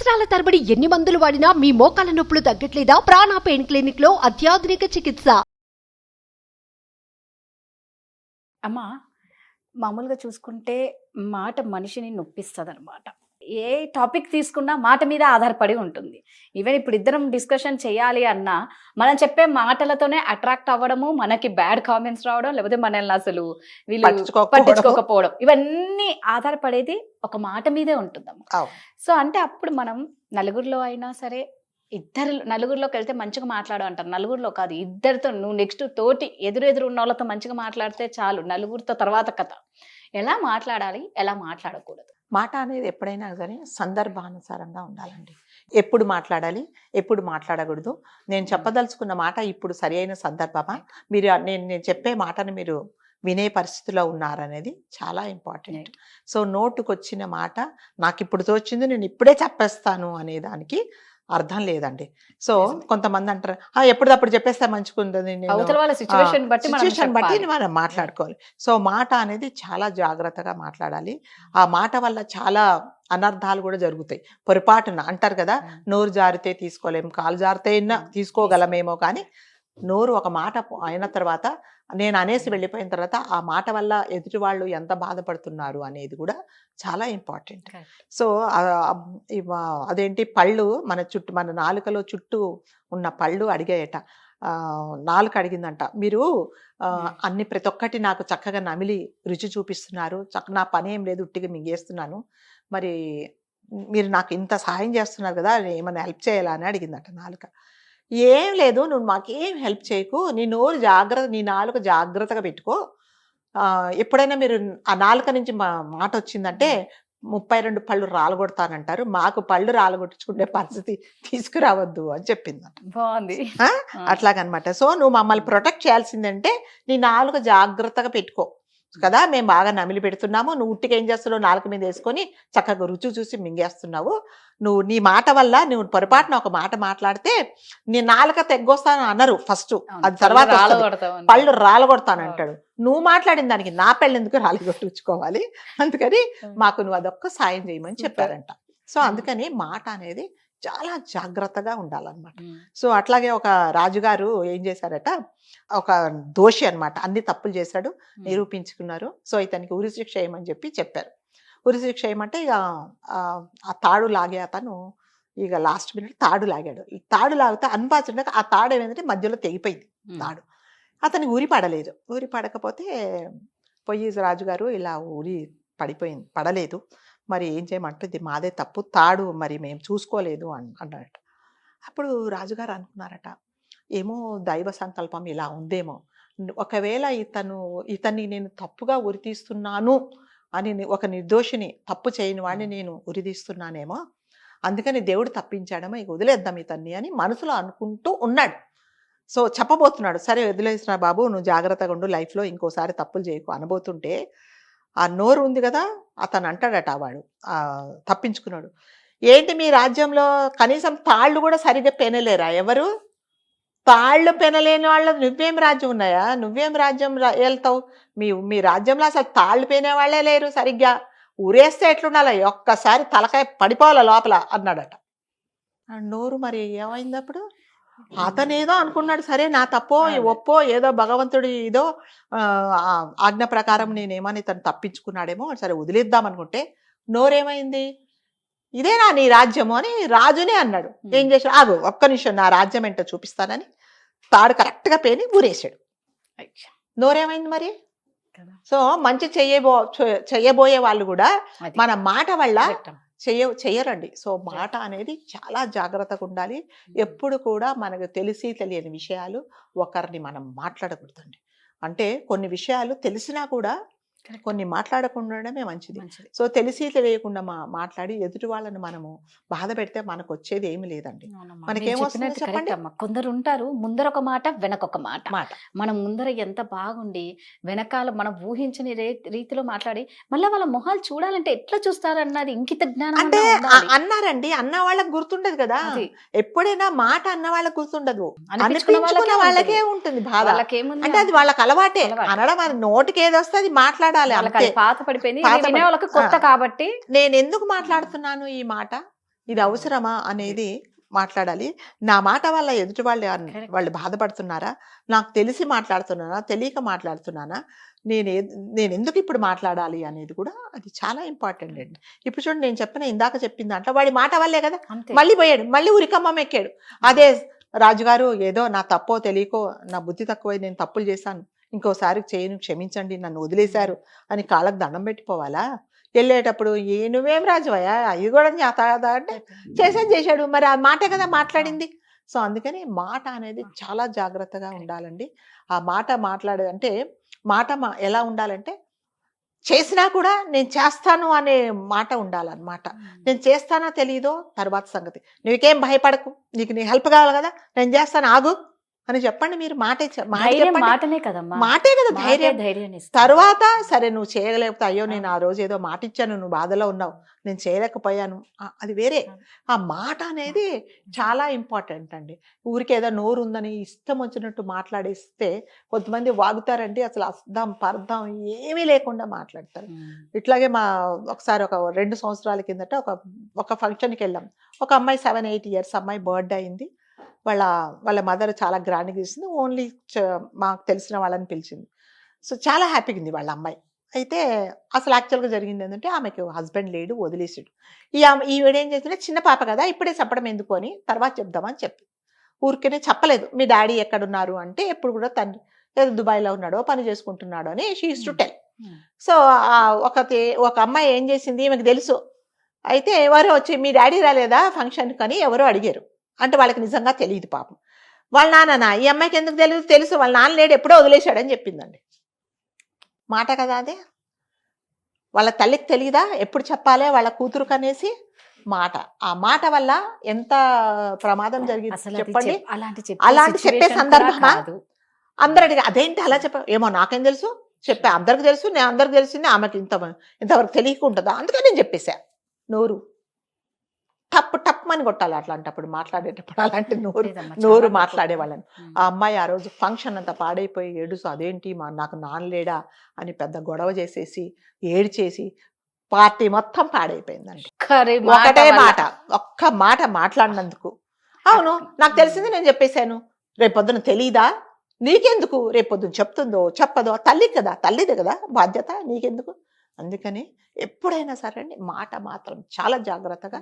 సంవత్సరాల తరబడి ఎన్ని మందులు వాడినా మీ మోకాల నొప్పులు తగ్గట్లేదా? ప్రాణ పెయిన్ క్లినిక్ లో అత్యాధునిక చికిత్స. అమ్మ, మామూలుగా చూసుకుంటే మాట మనిషిని నొప్పిస్తదనమాట. ఏ టాపిక్ తీసుకున్నా మాట మీద ఆధారపడి ఉంటుంది. ఈవెన్ ఇప్పుడు ఇద్దరం డిస్కషన్ చేయాలి అన్నా మనం చెప్పే మాటలతోనే అట్రాక్ట్ అవ్వడము, మనకి బ్యాడ్ కామెంట్స్ రావడం, లేకపోతే మనల్ని అసలు వీళ్ళు పట్టించుకోకపోవడం, ఇవన్నీ ఆధారపడేది ఒక మాట మీదే ఉంటుందమ్మా. సో అంటే అప్పుడు మనం నలుగురిలో అయినా సరే, నలుగురిలోకి వెళ్తే మంచిగా మాట్లాడు అంటారు. నలుగురిలో కాదు, ఇద్దరితో, నువ్వు నెక్స్ట్ తోటి ఎదురు ఉన్న వాళ్ళతో మంచిగా మాట్లాడితే చాలు. నలుగురితో తర్వాత కథ. ఎలా మాట్లాడాలి, ఎలా మాట్లాడకూడదు? మాట అనేది ఎప్పుడైనా సరే సందర్భానుసారంగా ఉండాలండి. ఎప్పుడు మాట్లాడాలి, ఎప్పుడు మాట్లాడకూడదు. నేను చెప్పదలుచుకున్న మాట ఇప్పుడు సరి అయిన సందర్భమా, మీరు నేను చెప్పే మాటను మీరు వినే పరిస్థితిలో ఉన్నారనేది చాలా ఇంపార్టెంట్. సో నోటుకొచ్చిన మాట నాకు ఇప్పుడు తోచింది నేను ఇప్పుడే చెప్పేస్తాను అనే దానికి అర్థం లేదండి. సో కొంతమంది అంటారు ఎప్పటిదప్పుడు చెప్పేస్తే మంచిగుంటుంది, సిచ్యువేషన్ బట్టి మనం మాట్లాడుకోవాలి. సో మాట అనేది చాలా జాగ్రత్తగా మాట్లాడాలి. ఆ మాట వల్ల చాలా అనర్థాలు కూడా జరుగుతాయి. పొరపాటున అంటారు కదా, నోరు జారితే తీసుకోలేము, కాలు జారితే తీసుకోగలమేమో, కానీ నోరు ఒక మాట అయిన తర్వాత, నేను అనేసి వెళ్ళిపోయిన తర్వాత ఆ మాట వల్ల ఎదుటి వాళ్ళు ఎంత బాధపడుతున్నారు అనేది కూడా చాలా ఇంపార్టెంట్. సో అదేంటి, పళ్ళు మన నాలుకలో చుట్టూ ఉన్న పళ్ళు అడిగాయట. నాలుక అడిగిందంట, మీరు ప్రతి ఒక్కటి నాకు చక్కగా నమిలి రుచి చూపిస్తున్నారు, నా పని ఏం లేదు, ఉట్టిగా మింగేస్తున్నాను, మరి మీరు నాకు ఇంత సహాయం చేస్తున్నారు కదా, ఏమైనా హెల్ప్ చేయాలా అని అడిగిందట నాలుక. ఏం లేదు, నువ్వు మాకేం హెల్ప్ చేయకు, నీ నాలుక జాగ్రత్తగా పెట్టుకో. ఎప్పుడైనా మీరు ఆ నాలుక నుంచి మాట వచ్చిందంటే 32 పళ్ళు రాలగొడతానంటారు, మాకు పళ్ళు రాలగొట్టించుకునే పరిస్థితి తీసుకురావద్దు అని చెప్పిందంట. బాగుంది. అట్లాగనమాట. సో నువ్వు మమ్మల్ని ప్రొటెక్ట్ చేయాల్సిందంటే నీ నాలుక జాగ్రత్తగా పెట్టుకో కదా, మేము బాగా నమిలి పెడుతున్నాము, నువ్వు ఉట్టిగా ఏం చేస్తున్నావు, నాలుక మీద వేసుకొని చక్కగా రుచి చూసి మింగేస్తున్నావు. నీ మాట వల్ల నువ్వు పొరపాటున ఒక మాట మాట్లాడితే నీ నాలుక తెగ్గొస్తాను అనరు ఫస్ట్, అది తర్వాత పళ్ళు రాలగొడతానంటాడు. నువ్వు మాట్లాడిన దానికి నా పెళ్ళి ఎందుకు రాలగొట్టించుకోవాలి, అందుకని మాకు నువ్వు అదొక్క సాయం చేయమని చెప్పారంట. సో అందుకని మాట అనేది చాలా జాగ్రత్తగా ఉండాలన్నమాట. సో అట్లాగే ఒక రాజుగారు ఏం చేశారట, ఒక దోషి అన్నమాట, అన్ని తప్పులు చేశాడు, నిరూపించుకున్నారు. సో ఇతనికి ఉరిశిక్ష చేయమని చెప్పారు. ఉరిశిక్ష చేయమంటే ఇక ఆ తాడు లాగే అతను ఇక లాస్ట్ మినిట్ తాడు లాగాడు. తాడు లాగితే అన్ఫార్చునేట్గా ఆ తాడు ఏమైందంటే మధ్యలో తెగిపోయింది తాడు. అతనికి ఊరి పడలేదు. ఊరి పడకపోతే పొయ్యి రాజుగారు ఇలా ఊరి పడలేదు, మరి ఏం చేయమంటే ఇది మాదే తప్పు, తాడు మరి మేము చూసుకోలేదు అన్నారట. అప్పుడు రాజుగారు అనుకున్నారట, ఏమో దైవ సంకల్పం ఇలా ఉందేమో, ఒకవేళ ఇతన్ని నేను తప్పుగా ఉరితీస్తున్నాను అని, ఒక నిర్దోషిని, తప్పు చేయని వాడిని నేను ఉరితీస్తున్నానేమో, అందుకని దేవుడు తప్పించాడేమో, ఇక వదిలేద్దాం ఇతన్ని అని మనసులో అనుకుంటూ ఉన్నాడు. సో చెప్పబోతున్నాడు, సరే వదిలేసిన బాబు, నువ్వు జాగ్రత్తగా ఉండు, లైఫ్లో ఇంకోసారి తప్పులు చేయకు అనబోతుంటే ఆ నోరు ఉంది కదా, అతను అంటాడట, వాడు తప్పించుకున్నాడు, ఏంటి మీ రాజ్యంలో కనీసం తాళ్ళు కూడా సరిగ్గా పెనలేరా, ఎవరు తాళ్ళు పెనలేని వాళ్ళు, నువ్వేం రాజ్యం ఉన్నాయా, నువ్వేం రాజ్యం వెళ్తావు, మీ రాజ్యంలో అసలు తాళ్ళు పెనే వాళ్ళే లేరు, సరిగ్గా ఊరేస్తే ఎట్లుండాలి, ఒక్కసారి తలకాయ పడిపోవాల లోపల అన్నాడట. నోరు మరి ఏమైంది అప్పుడు, అతనేదో అనుకున్నాడు, సరే నా తప్పో ఒప్పో ఏదో భగవంతుడి ఏదో ఆజ్ఞ ప్రకారం నేనేమని తను తప్పించుకున్నాడేమో, సరే వదిలేద్దాం అనుకుంటే నోరేమైంది, ఇదేనా నీ రాజ్యము అని రాజునే అన్నాడు. ఏం చేశాడు, ఆగు ఒక్క నిమిషం నా రాజ్యం ఏంటో చూపిస్తానని తాడు కరెక్ట్గా పేని ఊరేసాడు. నోరేమైంది మరి. సో మంచి చెయ్యబోయే వాళ్ళు కూడా మన మాట వల్ల చెయ్యరండి. సో మాట అనేది చాలా జాగ్రత్తగా ఉండాలి. ఎప్పుడు కూడా మనకు తెలియని విషయాలు ఒకరిని మనం మాట్లాడకూడదండి. అంటే కొన్ని విషయాలు తెలిసినా కూడా కొన్ని మాట్లాడకుండానే మంచిది. సో తెలియకుండా మాట్లాడి ఎదుటి వాళ్ళని మనము బాధ పెడితే మనకు వచ్చేది ఏమి లేదండి. మనకేమొస్తుంది చెప్పండి. కొందరు ఉంటారు, ముందర ఒక మాట వెనకొక మాట. మనం ముందర ఎంత బాగుండి వెనకాల మనం ఊహించని రీతిలో మాట్లాడి మళ్ళీ వాళ్ళ మొహాలు చూడాలంటే ఎట్లా చూస్తారన్నది ఇంకిత జ్ఞానం అంటే అన్నారండి, అన్న వాళ్ళకి గుర్తుండదు కదా, ఎప్పుడైనా మాట అన్న వాళ్ళకి గుర్తుండదు, అనిపించుకున్న వాళ్ళకే ఉంటుంది బాధ. అంటే అది వాళ్ళకి అలవాటే అనడం, అది నోటికి ఏది వస్తే అది మాట్లాడాలి. పాత పడిపోయింది, కొత్త కాబట్టి నేను ఎందుకు మాట్లాడుతున్నాను ఈ మాట, ఇది అవసరమా అనేది మాట్లాడాలి. నా మాట వల్ల ఎదుటి Correct. వాళ్ళు బాధపడుతున్నారా, నాకు తెలిసి మాట్లాడుతున్నానా, తెలియక మాట్లాడుతున్నానా, నేను ఎందుకు ఇప్పుడు మాట్లాడాలి అనేది కూడా అది చాలా ఇంపార్టెంట్ అండి. ఇప్పుడు చూడండి, నేను ఇందాక చెప్పిన దాంట్లో వాడి మాట వల్లే కదా అంతే. మళ్ళీ పోయాడు, మళ్ళీ ఉరికమ్మం ఎక్కాడు. అదే రాజుగారు, ఏదో నా తప్పో తెలియకో, నా బుద్ధి తక్కువై నేను తప్పులు చేశాను, ఇంకోసారి చేయను, క్షమించండి, నన్ను వదిలేశారు అని కాళ్ళకు దండం పెట్టిపోవాలా? వెళ్ళేటప్పుడు నువ్వేం రాజువయ్యా, అవి కూడా చేత కదా అంటే చేశాడు, మరి ఆ మాటే కదా మాట్లాడింది. సో అందుకని మాట అనేది చాలా జాగ్రత్తగా ఉండాలండి. ఆ మాట అంటే మాట ఎలా ఉండాలంటే, చేసినా కూడా నేను చేస్తాను అనే మాట ఉండాలన్నమాట. నేను చేస్తానో తెలియదో తర్వాత సంగతి, నీకేం భయపడకు, నీకు నీ హెల్ప్ కావాలి కదా, నేను చేస్తాను, ఆగు అని చెప్పండి. మీరు ధైర్యం మాటనే కదమ్మా, మాటే కదా ధైర్యం. ధైర్యాన్ని ఇస్తుంది. తర్వాత సరే నువ్వు చేయలేకపోతే, అయ్యో నేను ఆ రోజు ఏదో మాట ఇచ్చాను, నువ్వు బాధలో ఉన్నావు, నేను చేయలేకపోయాను, అది వేరే. ఆ మాట అనేది చాలా ఇంపార్టెంట్ అండి. ఊరికి ఏదో నోరు ఉందని ఇష్టం వచ్చినట్టు మాట్లాడేస్తే కొంతమంది వాగుతారండి, అసలు అర్థం పర్థం ఏమీ లేకుండా మాట్లాడతారు. ఇట్లాగే ఒకసారి ఒక 2 సంవత్సరాల కిందట ఒక ఫంక్షన్కి వెళ్ళాం. ఒక అమ్మాయి 7-8 years అమ్మాయి బర్త్డే అయింది. వాళ్ళ మదర్ చాలా గ్రాండ్గా ఇస్తుంది, ఓన్లీ మాకు తెలిసిన వాళ్ళని పిలిచింది. సో చాలా హ్యాపీగా ఉంది వాళ్ళ అమ్మాయి. అయితే అసలు యాక్చువల్గా జరిగింది ఏంటంటే, ఆమెకి హస్బెండ్ లేడు, వదిలేసాడు. ఈవిడేం చేసిందంటే, చిన్న పాప కదా ఇప్పుడే చెప్పడం ఎందుకు అని తర్వాత చెప్దామని చెప్పి ఊరికేనే చెప్పలేదు. మీ డాడీ ఎక్కడున్నారు అంటే, ఎప్పుడు కూడా తండ్రి ఏదో దుబాయ్లో ఉన్నాడో పని చేసుకుంటున్నాడో అని she used to tell. So ఒక అమ్మాయి ఏం చేసింది, ఈమెకు తెలుసు. అయితే ఎవరో వచ్చి, మీ డాడీ రాలేదా ఫంక్షన్కి అని ఎవరో అడిగారు. అంటే వాళ్ళకి నిజంగా తెలియదు పాపం. వాళ్ళ నాన్న, ఈ అమ్మాయికి ఎందుకు తెలుసు, వాళ్ళ నాన్న లేడు, ఎప్పుడో వదిలేశాడని చెప్పిందండి. మాట కదా అదే. వాళ్ళ తల్లికి తెలియదా ఎప్పుడు చెప్పాలి వాళ్ళ కూతురు కనేసి? మాట. ఆ మాట వల్ల ఎంత ప్రమాదం జరిగింది చెప్పండి. అలాంటి చెప్పే సందర్భమా? అందరు అడిగా, అదేంటి అలా ఏమో నాకేం తెలుసు, అందరికి తెలుసు, నేను అందరికి తెలిసింది, ఆమెకి ఇంతవరకు తెలియకుంటుందా, అందుకే నేను చెప్పేశా. నోరు టప్ అని కొట్టాలి అట్లాంటప్పుడు, మాట్లాడేటప్పుడు అలాంటి నోరు మాట్లాడే వాళ్ళని. ఆ అమ్మాయి ఆ రోజు ఫంక్షన్ అంతా పాడైపోయి ఏడుసు, అదేంటి నాకు నాన్నలేడా అని పెద్ద గొడవ చేసేసి ఏడ్చేసి పార్టీ మొత్తం పాడైపోయిందండి. ఒకటే మాట, ఒక్క మాట మాట్లాడినందుకు. అవును, నాకు తెలిసింది నేను చెప్పేశాను, రేపొద్దున తెలీదా నీకెందుకు, రేపొద్దున చెప్తుందో చెప్పదో, తల్లి కదా, తల్లిదే కదా బాధ్యత, నీకెందుకు? అందుకని ఎప్పుడైనా సరే అండి, మాట మాత్రం చాలా జాగ్రత్తగా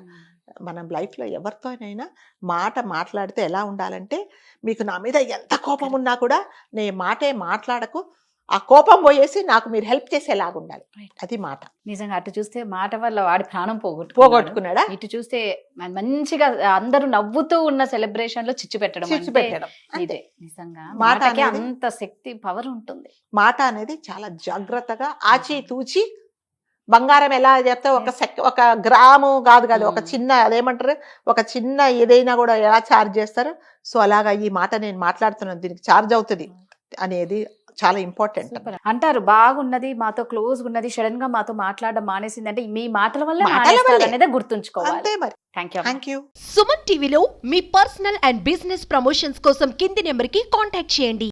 మనం లైఫ్లో ఎవరితోనైనా మాట మాట్లాడితే ఎలా ఉండాలంటే, మీకు నా మీద ఎంత కోపం ఉన్నా కూడా నే మాటే మాట్లాడకు, ఆ కోపం పోయేసి నాకు మీరు హెల్ప్ చేసేలాగా ఉండాలి, అది మాట. నిజంగా అటు చూస్తే మాట వల్ల వాడి ప్రాణం పోగొట్టుకున్నాడా, ఇటు చూస్తే మంచిగా అందరూ నవ్వుతూ ఉన్న సెలబ్రేషన్ లో చిచ్చు పెట్టడం ఇదే. నిజంగా మాటకి అంత శక్తి, పవర్ ఉంటుంది. మాట అనేది చాలా జాగ్రత్తగా ఆచి తూచి, బంగారం ఎలా చెప్తే ఒక గ్రాము కాదు కదా, ఒక చిన్న అదేమంటారు, ఒక చిన్న ఏదైనా కూడా ఎలా ఛార్జ్ చేస్తారు, సో అలాగా ఈ మాట నేను మాట్లాడుతున్నాను దీనికి ఛార్జ్ అవుతుంది అనేది చాలా ఇంపార్టెంట్ అంటారు. బాగున్నది, మాతో క్లోజ్ ఉన్నది, సడన్ గా మాతో మాట్లాడడం మానేసింది అంటే మీ మాటల వల్ల అనేది గుర్తుంచుకోవాలి. అంతే మరి. Thank you. సుమన్ టీవీలో మీ పర్సనల్ అండ్ బిజినెస్ ప్రమోషన్స్ కోసం కింది నెంబర్ కి కాంటాక్ట్ చేయండి.